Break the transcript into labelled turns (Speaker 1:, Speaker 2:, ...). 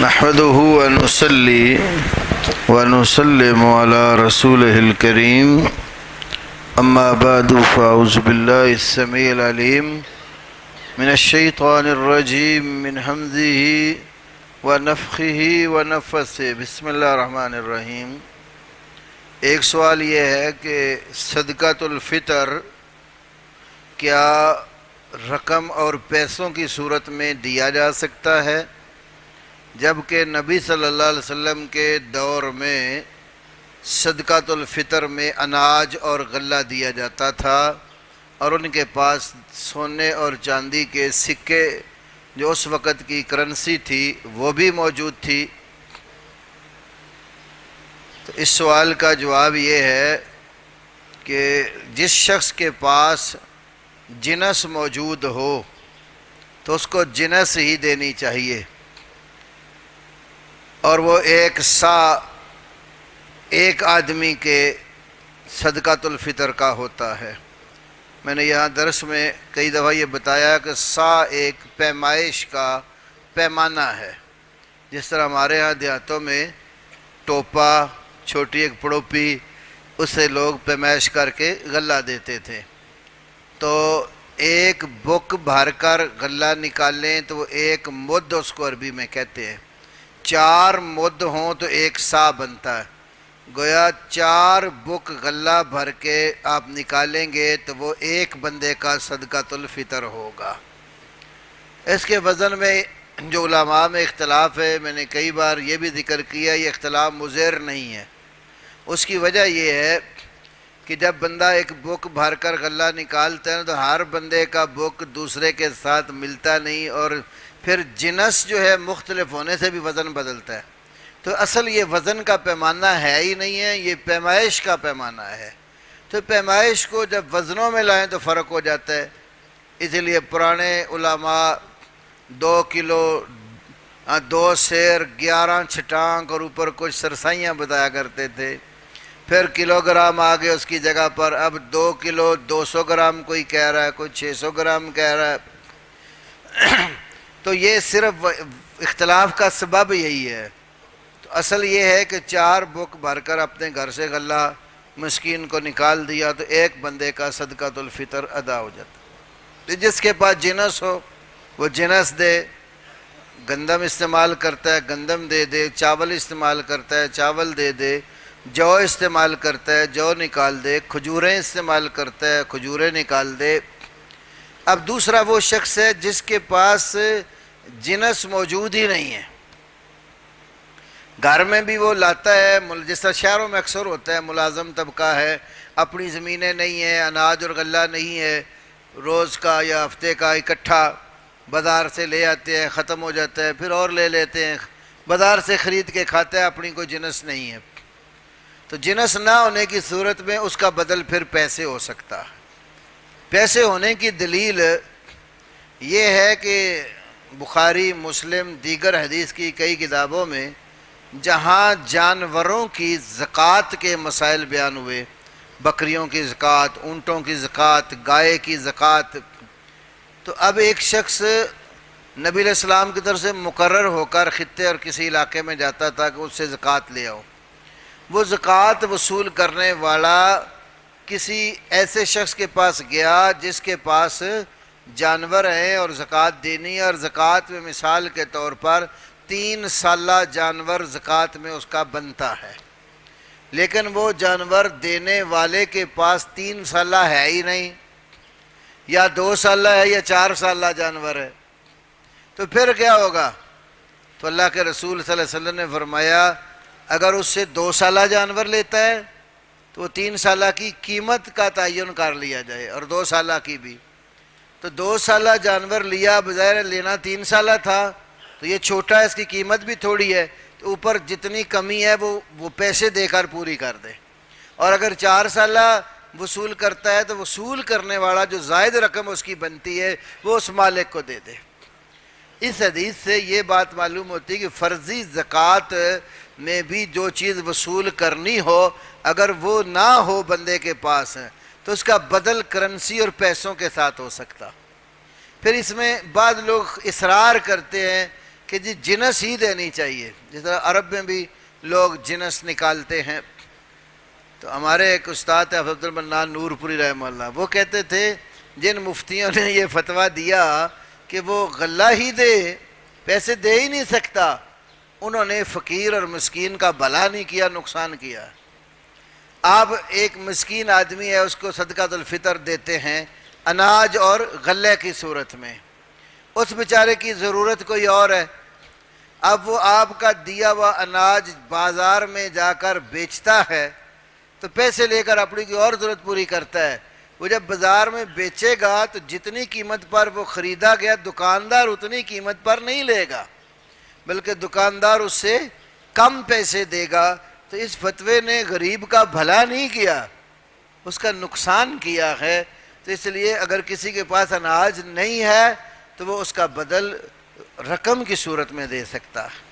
Speaker 1: نحمده ونصلي ونسلم على رسوله الكريم أما بعد فأعوذ بالله السميع العليم من الشيطان الرجيم من همزه ونفخه ونفثه بسم اللہ الرحمن الرحیم۔ ایک سوال یہ ہے کہ صدقۃ الفطر کیا رقم اور پیسوں کی صورت میں دیا جا سکتا ہے، جبکہ نبی صلی اللہ علیہ وسلم کے دور میں صدقۃ الفطر میں اناج اور غلہ دیا جاتا تھا اور ان کے پاس سونے اور چاندی کے سکے جو اس وقت کی کرنسی تھی وہ بھی موجود تھی۔ تو اس سوال کا جواب یہ ہے کہ جس شخص کے پاس جنس موجود ہو تو اس کو جنس ہی دینی چاہیے، اور وہ ایک آدمی کے صدقۃ الفطر کا ہوتا ہے۔ میں نے یہاں درس میں کئی دفعہ یہ بتایا کہ سا ایک پیمائش کا پیمانہ ہے، جس طرح ہمارے ہاں دیہاتوں میں ٹوپا، چھوٹی ایک پڑوپی، اس سے لوگ پیمائش کر کے غلہ دیتے تھے۔ تو ایک بک بھر کر غلہ نکالیں تو وہ ایک مد اس کو عربی میں کہتے ہیں۔ 4 مد ہوں تو ایک سا بنتا ہے، گویا 4 بک غلہ بھر کے آپ نکالیں گے تو وہ ایک بندے کا صدقۃ الفطر ہوگا۔ اس کے وزن میں جو علماء میں اختلاف ہے، میں نے کئی بار یہ بھی ذکر کیا، یہ اختلاف مضر نہیں ہے۔ اس کی وجہ یہ ہے کہ جب بندہ ایک بک بھر کر غلہ نکالتا ہے تو ہر بندے کا بک دوسرے کے ساتھ ملتا نہیں، اور پھر جنس جو ہے مختلف ہونے سے بھی وزن بدلتا ہے۔ تو اصل یہ وزن کا پیمانہ ہے ہی نہیں ہے، یہ پیمائش کا پیمانہ ہے۔ تو پیمائش کو جب وزنوں میں لائیں تو فرق ہو جاتا ہے، اس لیے پرانے علماء 2 کلو 2 سیر 11 چھٹانک اور اوپر کچھ سرسائیاں بتایا کرتے تھے۔ پھر کلو گرام آگے اس کی جگہ پر اب 2 کلو 200 گرام کوئی کہہ رہا ہے، کوئی 600 گرام کہہ رہا ہے۔ تو یہ صرف اختلاف کا سبب یہی ہے۔ تو اصل یہ ہے کہ 4 بک بھر کر اپنے گھر سے غلہ مسکین کو نکال دیا تو ایک بندے کا صدقۃ الفطر ادا ہو جاتا۔ جس کے پاس جنس ہو وہ جنس دے، گندم استعمال کرتا ہے گندم دے دے، چاول استعمال کرتا ہے چاول دے دے، جو استعمال کرتا ہے جو نکال دے، کھجوریں استعمال کرتا ہے کھجوریں نکال دے۔ اب دوسرا وہ شخص ہے جس کے پاس جنس موجود ہی نہیں ہے، گھر میں بھی وہ لاتا ہے، جس طرح شہروں میں اکثر ہوتا ہے، ملازم طبقہ ہے، اپنی زمینیں نہیں ہیں، اناج اور غلہ نہیں ہے، روز کا یا ہفتے کا اکٹھا بازار سے لے آتے ہیں، ختم ہو جاتا ہے، پھر اور لے لیتے ہیں، بازار سے خرید کے کھاتا ہے، اپنی کوئی جنس نہیں ہے۔ تو جنس نہ ہونے کی صورت میں اس کا بدل پھر پیسے ہو سکتا ہے۔ پیسے ہونے کی دلیل یہ ہے کہ بخاری، مسلم، دیگر حدیث کی کئی کتابوں میں جہاں جانوروں کی زکوٰۃ کے مسائل بیان ہوئے، بکریوں کی زکوٰۃ، اونٹوں کی زکوٰۃ، گائے کی زکوٰۃ، تو اب ایک شخص نبی علیہ السلام کی طرف سے مقرر ہو کر خطے اور کسی علاقے میں جاتا تھا کہ اس سے زکوٰۃ لے آؤ۔ وہ زکوٰۃ وصول کرنے والا کسی ایسے شخص کے پاس گیا جس کے پاس جانور ہیں اور زکوٰۃ دینی ہے، اور زکوٰۃ میں مثال کے طور پر 3 سالہ جانور زکوٰۃ میں اس کا بنتا ہے، لیکن وہ جانور دینے والے کے پاس 3 سالہ ہے ہی نہیں، یا 2 سالہ ہے یا 4 سالہ جانور ہے، تو پھر کیا ہوگا؟ تو اللہ کے رسول صلی اللہ علیہ وسلم نے فرمایا اگر اس سے 2 سالہ جانور لیتا ہے تو وہ 3 سالہ کی قیمت کا تعین کر لیا جائے اور 2 سالہ کی بھی۔ تو 2 سالہ جانور لیا، بظاہر لینا 3 سالہ تھا، تو یہ چھوٹا ہے، اس کی قیمت بھی تھوڑی ہے، تو اوپر جتنی کمی ہے وہ پیسے دے کر پوری کر دے۔ اور اگر 4 سالہ وصول کرتا ہے تو وصول کرنے والا جو زائد رقم اس کی بنتی ہے وہ اس مالک کو دے دے۔ اس حدیث سے یہ بات معلوم ہوتی ہے کہ فرضی زکوٰۃ میں بھی جو چیز وصول کرنی ہو اگر وہ نہ ہو بندے کے پاس تو اس کا بدل کرنسی اور پیسوں کے ساتھ ہو سکتا۔ پھر اس میں بعض لوگ اصرار کرتے ہیں کہ جی جنس ہی دینی چاہیے. جس طرح عرب میں بھی لوگ جنس نکالتے ہیں. تو ہمارے ایک استاد ہے حفظ المنان نور پوری رحمہ اللہ، وہ کہتے تھے جن مفتیوں نے یہ فتویٰ دیا کہ وہ غلہ ہی دے، پیسے دے ہی نہیں سکتا، انہوں نے فقیر اور مسکین کا بھلا نہیں کیا، نقصان کیا. آپ ایک مسکین آدمی ہے، اس کو صدقۃ الفطر دیتے ہیں اناج اور غلے کی صورت میں، اس بیچارے کی ضرورت کوئی اور ہے. اب وہ آپ کا دیا ہوا اناج بازار میں جا کر بیچتا ہے تو پیسے لے کر اپنی کوئی اور ضرورت پوری کرتا ہے. وہ جب بازار میں بیچے گا تو جتنی قیمت پر وہ خریدا گیا دکاندار اتنی قیمت پر نہیں لے گا، بلکہ دکاندار اس سے کم پیسے دے گا. تو اس فتوے نے غریب کا بھلا نہیں کیا، اس کا نقصان کیا ہے. تو اس لیے اگر کسی کے پاس اناج نہیں ہے تو وہ اس کا بدل رقم کی صورت میں دے سکتا ہے.